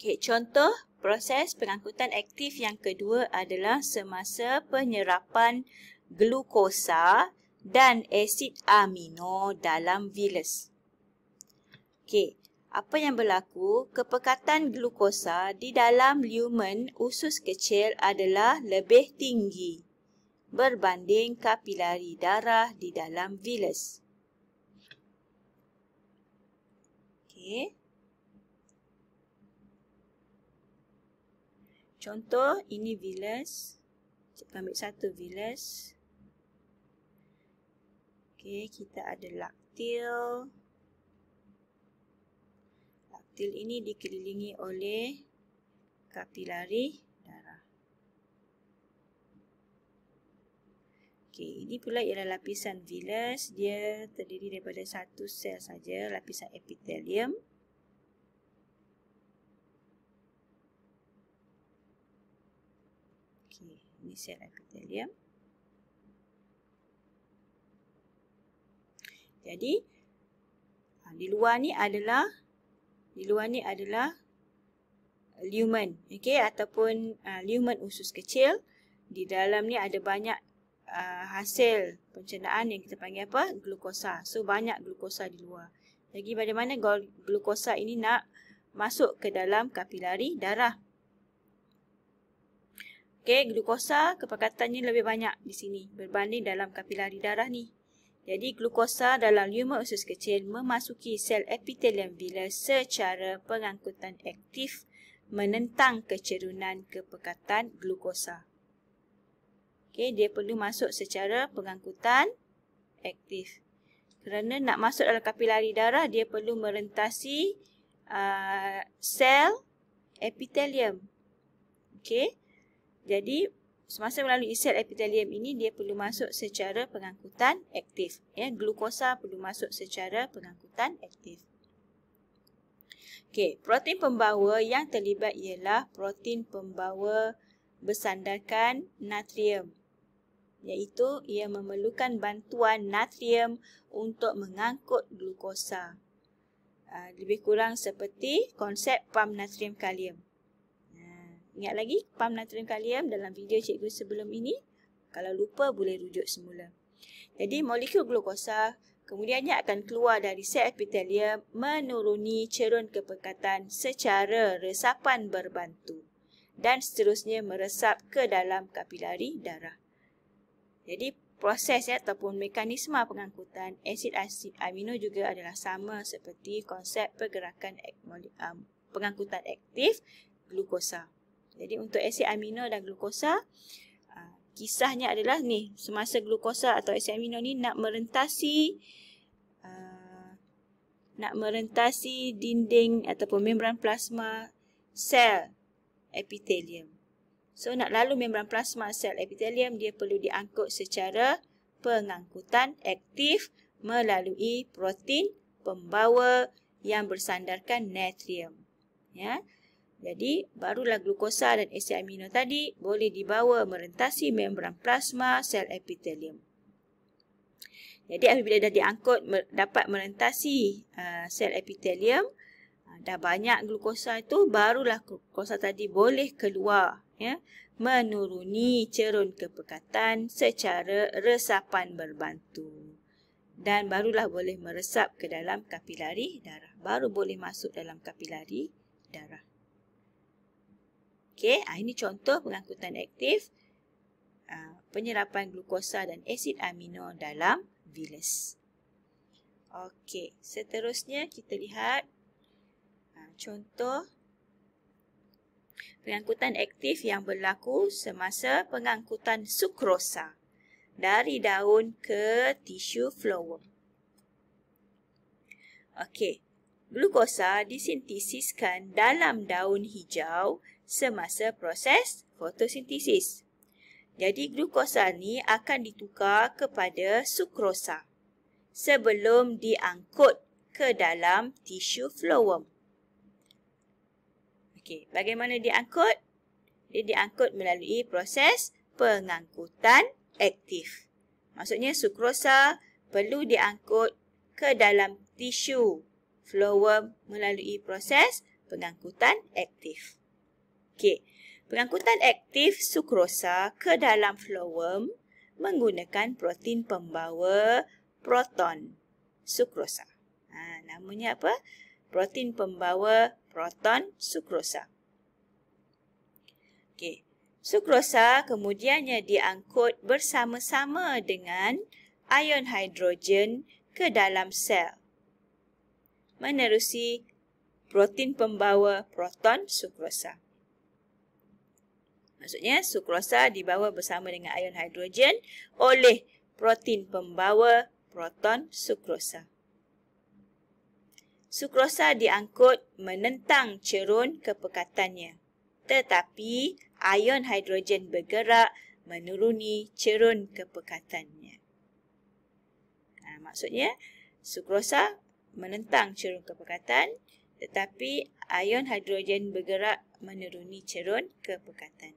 Okay, contoh proses pengangkutan aktif yang kedua adalah semasa penyerapan glukosa dan asid amino dalam villus. Okay, apa yang berlaku? Kepekatan glukosa di dalam lumen usus kecil adalah lebih tinggi berbanding kapilari darah di dalam villus. Okay. Contoh, ini villus. Kita ambil satu villus. Okey, kita ada laktil. Laktil ini dikelilingi oleh kapilari darah. Okey, ini pula ialah lapisan villus. Dia terdiri daripada satu sel saja, lapisan epitelium. Ini sel epitelium. Jadi di luar ni adalah lumen, okey, ataupun lumen usus kecil. Di dalam ni ada banyak hasil pencernaan yang kita panggil apa? Glukosa. So banyak glukosa di luar. Jadi bagaimana glukosa ini nak masuk ke dalam kapilari darah? Okey, glukosa kepekatannya lebih banyak di sini berbanding dalam kapilari darah ni. Jadi glukosa dalam lumen usus kecil memasuki sel epitelium villus secara pengangkutan aktif menentang kecerunan kepekatan glukosa. Okey, dia perlu masuk secara pengangkutan aktif. Kerana nak masuk dalam kapilari darah, dia perlu merentasi sel epitelium. Okey. Jadi, semasa melalui sel epitelium ini, dia perlu masuk secara pengangkutan aktif. Ya, glukosa perlu masuk secara pengangkutan aktif. Okey, protein pembawa yang terlibat ialah protein pembawa bersandarkan natrium. Iaitu, ia memerlukan bantuan natrium untuk mengangkut glukosa. Lebih kurang seperti konsep pam natrium kalium. Ingat lagi pam natrium kalium dalam video cikgu sebelum ini? Kalau lupa boleh rujuk semula. Jadi molekul glukosa kemudiannya akan keluar dari sel epitelium menuruni cerun kepekatan secara resapan berbantu dan seterusnya meresap ke dalam kapilari darah. Jadi proses ataupun mekanisme pengangkutan asid amino juga adalah sama seperti konsep pergerakan pengangkutan aktif glukosa. Jadi untuk asid amino dan glukosa, kisahnya adalah ni, semasa glukosa atau asid amino ni nak merentasi dinding ataupun membran plasma sel epitelium. So nak lalu membran plasma sel epitelium, dia perlu diangkut secara pengangkutan aktif melalui protein pembawa yang bersandarkan natrium. Ya. Jadi, barulah glukosa dan asid amino tadi boleh dibawa merentasi membran plasma sel epitelium. Jadi, apabila dah diangkut dapat merentasi sel epitelium, dah banyak glukosa itu, barulah glukosa tadi boleh keluar, ya, menuruni cerun kepekatan secara resapan berbantu. Dan barulah boleh meresap ke dalam kapilari darah. Baru boleh masuk dalam kapilari darah. Okey, ini contoh pengangkutan aktif penyerapan glukosa dan asid amino dalam villus. Okey, seterusnya kita lihat contoh pengangkutan aktif yang berlaku semasa pengangkutan sukrosa dari daun ke tisu phloem. Okey, glukosa disintesiskan dalam daun hijau semasa proses fotosintesis. Jadi glukosa ni akan ditukar kepada sukrosa sebelum diangkut ke dalam tisu phloem. Okey, bagaimana diangkut? Dia diangkut melalui proses pengangkutan aktif. Maksudnya sukrosa perlu diangkut ke dalam tisu phloem melalui proses pengangkutan aktif. Okey, pengangkutan aktif sukrosa ke dalam flowworm menggunakan protein pembawa proton sukrosa. Namanya apa? Protein pembawa proton sukrosa. Okey, sukrosa kemudiannya diangkut bersama-sama dengan ion hidrogen ke dalam sel menerusi protein pembawa proton sukrosa. Maksudnya sukrosa dibawa bersama dengan ion hidrogen oleh protein pembawa proton sukrosa. Sukrosa diangkut menentang cerun kepekatannya, tetapi ion hidrogen bergerak menuruni cerun kepekatannya. Maksudnya sukrosa menentang cerun kepekatan, tetapi ion hidrogen bergerak menuruni cerun kepekatan.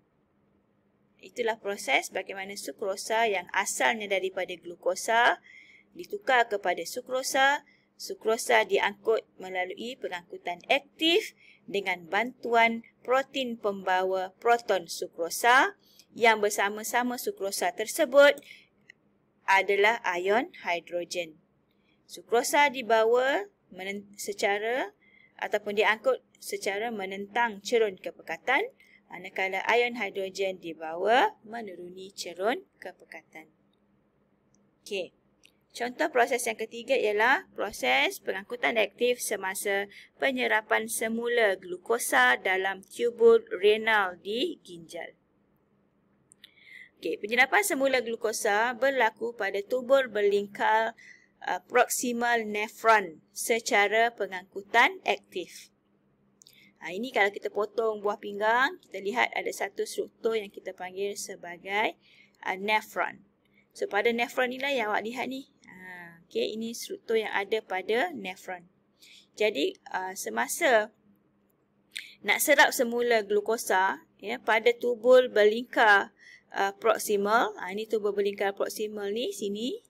Itulah proses bagaimana sukrosa yang asalnya daripada glukosa ditukar kepada sukrosa. Sukrosa diangkut melalui pengangkutan aktif dengan bantuan protein pembawa proton sukrosa yang bersama-sama sukrosa tersebut adalah ion hidrogen. Sukrosa dibawa secara ataupun diangkut secara menentang cerun kepekatan, manakala ion hidrogen dibawa menuruni cerun kepekatan. Okey. Contoh proses yang ketiga ialah proses pengangkutan aktif semasa penyerapan semula glukosa dalam tubul renal di ginjal. Okey, penyerapan semula glukosa berlaku pada tubul berlingkar proximal nephron secara pengangkutan aktif. Ini kalau kita potong buah pinggang, kita lihat ada satu struktur yang kita panggil sebagai nephron. So, pada nephron inilah yang awak lihat ni. Okey, ini struktur yang ada pada nephron. Jadi, semasa nak serap semula glukosa pada tubul berlingkar proximal, ini tubul berlingkar proximal ni, sini,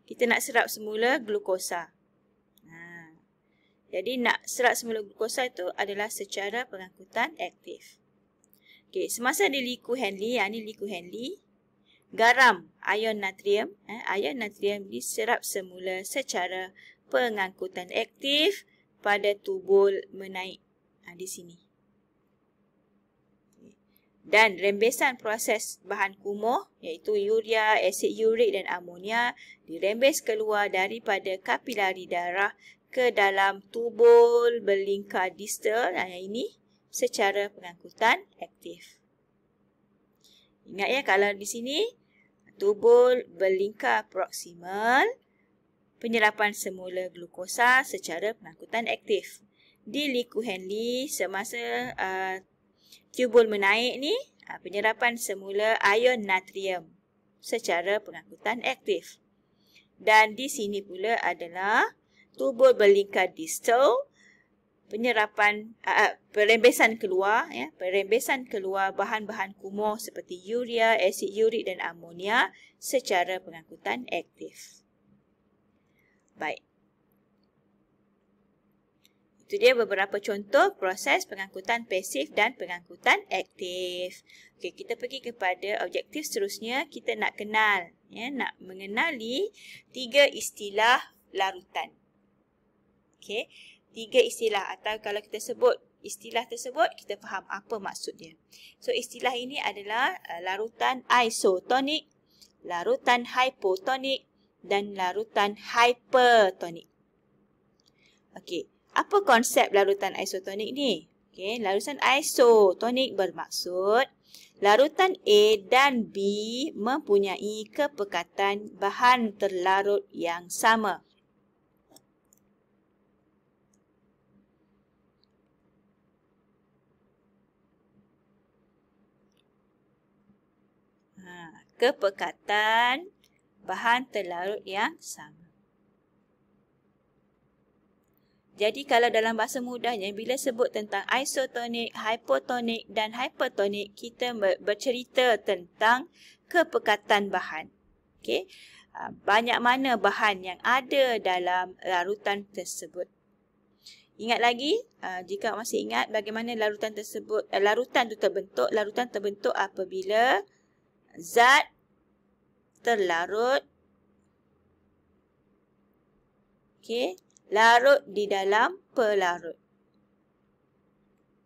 kita nak serap semula glukosa. Jadi, nak serap semula glukosa itu adalah secara pengangkutan aktif. Okey, semasa di Liku Henle, ini Liku Henle, garam, ion natrium diserap semula secara pengangkutan aktif pada tubul menaik di sini. Dan rembesan proses bahan kumuh iaitu urea, asid urik dan amonia dirembes keluar daripada kapilari darah ke dalam tubul berlingkar distal ini secara pengangkutan aktif. Ingat ya, kalau di sini tubul berlingkar proksimal, penyerapan semula glukosa secara pengangkutan aktif. Di Liku Henle, semasa tubul menaik ni, penyerapan semula ion natrium secara pengangkutan aktif. Dan di sini pula adalah tubul berlingkar distal, penyerapan perembesan keluar bahan-bahan kumuh seperti urea, asid urik dan amonia secara pengangkutan aktif. Baik. Itu dia beberapa contoh proses pengangkutan pasif dan pengangkutan aktif. Okey, kita pergi kepada objektif seterusnya. Kita nak kenal, nak mengenali 3 istilah larutan. Okey. 3 istilah atau kalau kita sebut istilah tersebut, kita faham apa maksud dia. So, istilah ini adalah larutan isotonik, larutan hipotonik dan larutan hypertonik. Okey, apa konsep larutan isotonik ni? Okey, larutan isotonik bermaksud larutan A dan B mempunyai kepekatan bahan terlarut yang sama. Kepekatan bahan terlarut yang sama. Jadi kalau dalam bahasa mudahnya, bila sebut tentang isotonik, hipotonik dan hypertonik, kita bercerita tentang kepekatan bahan. Okey, banyak mana bahan yang ada dalam larutan tersebut. Ingat lagi, jika masih ingat bagaimana larutan tersebut, larutan itu terbentuk. Larutan terbentuk apabila zat terlarut, larut di dalam pelarut.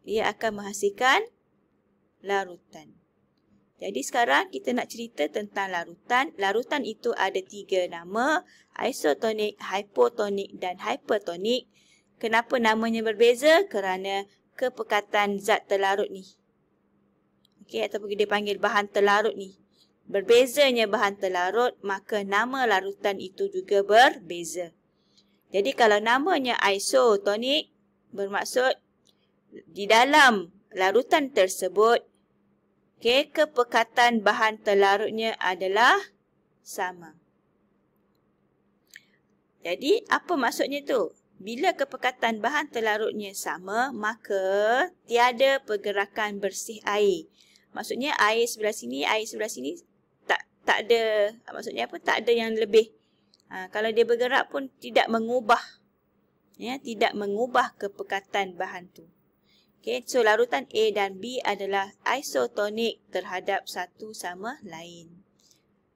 Ia akan menghasilkan larutan. Jadi sekarang kita nak cerita tentang larutan. Larutan itu ada 3 nama, isotonik, hypotonik dan hypertonik. Kenapa namanya berbeza? Kerana kepekatan zat terlarut ni. Ataupun dia panggil bahan terlarut ni. Berbezanya bahan terlarut, maka nama larutan itu juga berbeza. Jadi kalau namanya isotonik, bermaksud di dalam larutan tersebut, kepekatan bahan terlarutnya adalah sama. Jadi, apa maksudnya tu? Bila kepekatan bahan terlarutnya sama, maka tiada pergerakan bersih air. Maksudnya air sebelah sini tak ada, maksudnya apa? Tak ada yang lebih. Kalau dia bergerak pun tidak mengubah. Tidak mengubah kepekatan bahan tu. So larutan A dan B adalah isotonik terhadap satu sama lain.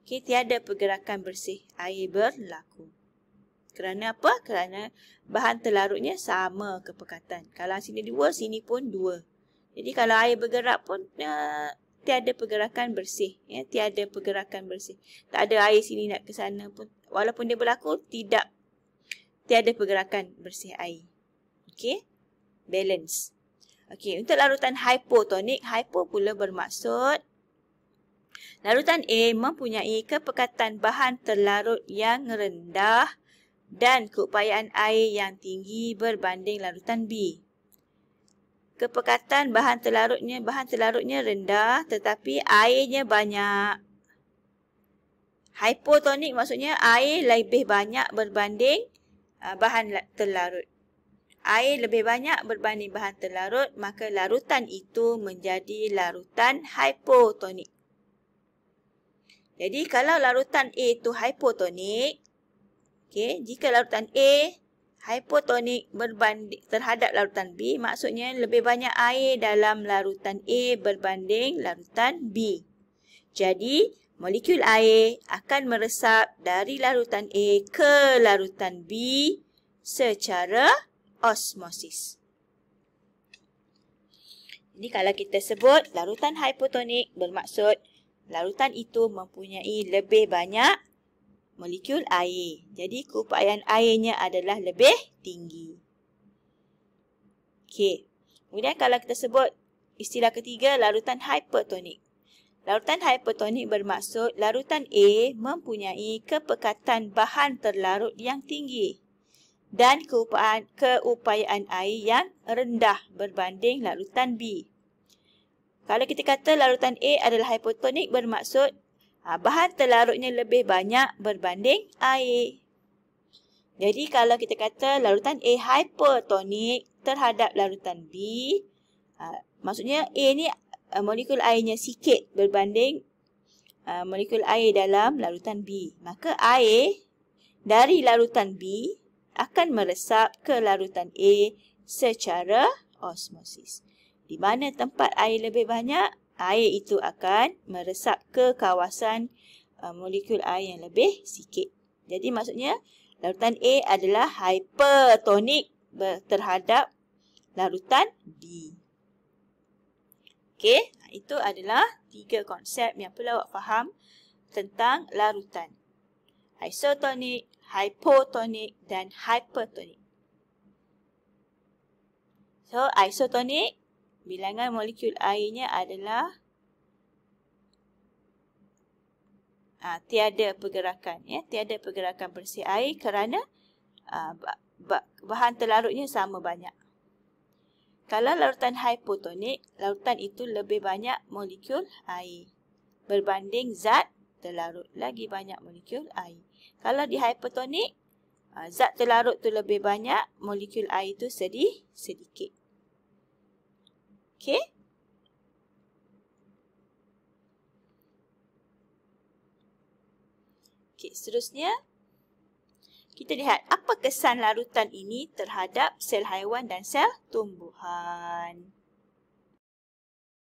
Tiada pergerakan bersih air berlaku. Kerana apa? Kerana bahan terlarutnya sama kepekatan. Kalau sini 2, sini pun 2. Jadi kalau air bergerak pun tiada pergerakan bersih. Tiada pergerakan bersih. Tak ada air sini nak ke sana pun. Walaupun dia berlaku, tiada pergerakan bersih air. Balance. Untuk larutan hypotonik, hypo pula bermaksud larutan A mempunyai kepekatan bahan terlarut yang rendah dan keupayaan air yang tinggi berbanding larutan B. Kepekatan bahan terlarutnya rendah tetapi airnya banyak. Hypotonik maksudnya air lebih banyak berbanding bahan terlarut. Air lebih banyak berbanding bahan terlarut, maka larutan itu menjadi larutan hypotonik. Jadi kalau larutan A itu hypotonik, jika larutan A hypotonik berbanding terhadap larutan B, maksudnya lebih banyak air dalam larutan A berbanding larutan B. Jadi molekul air akan meresap dari larutan A ke larutan B secara osmosis. Jadi kalau kita sebut larutan hypotonik, bermaksud larutan itu mempunyai lebih banyak molekul air. Jadi keupayaan airnya adalah lebih tinggi. Kemudian kalau kita sebut istilah ketiga, larutan hypertonik. Larutan hypertonik bermaksud larutan A mempunyai kepekatan bahan terlarut yang tinggi dan keupayaan air yang rendah berbanding larutan B. Kalau kita kata larutan A adalah hypotonik, bermaksud bahan terlarutnya lebih banyak berbanding air. Jadi kalau kita kata larutan A hypertonik terhadap larutan B, maksudnya A ni molekul airnya sikit berbanding molekul air dalam larutan B. Maka air dari larutan B akan meresap ke larutan A secara osmosis. Di mana tempat air lebih banyak, air itu akan meresap ke kawasan molekul air yang lebih sikit. Jadi maksudnya larutan A adalah hypertonik terhadap larutan B. Itu adalah 3 konsep yang perlu awak faham tentang larutan. Isotonik, hypotonik dan hypertonik. So, isotonik, bilangan molekul airnya adalah tiada pergerakan. Tiada pergerakan bersih air kerana bahan terlarutnya sama banyak. Kalau larutan hypotonik, larutan itu lebih banyak molekul air berbanding zat terlarut, lagi banyak molekul air. Kalau di hypertonik, zat terlarut tu lebih banyak, molekul air tu sedikit. Seterusnya, kita lihat apa kesan larutan ini terhadap sel haiwan dan sel tumbuhan.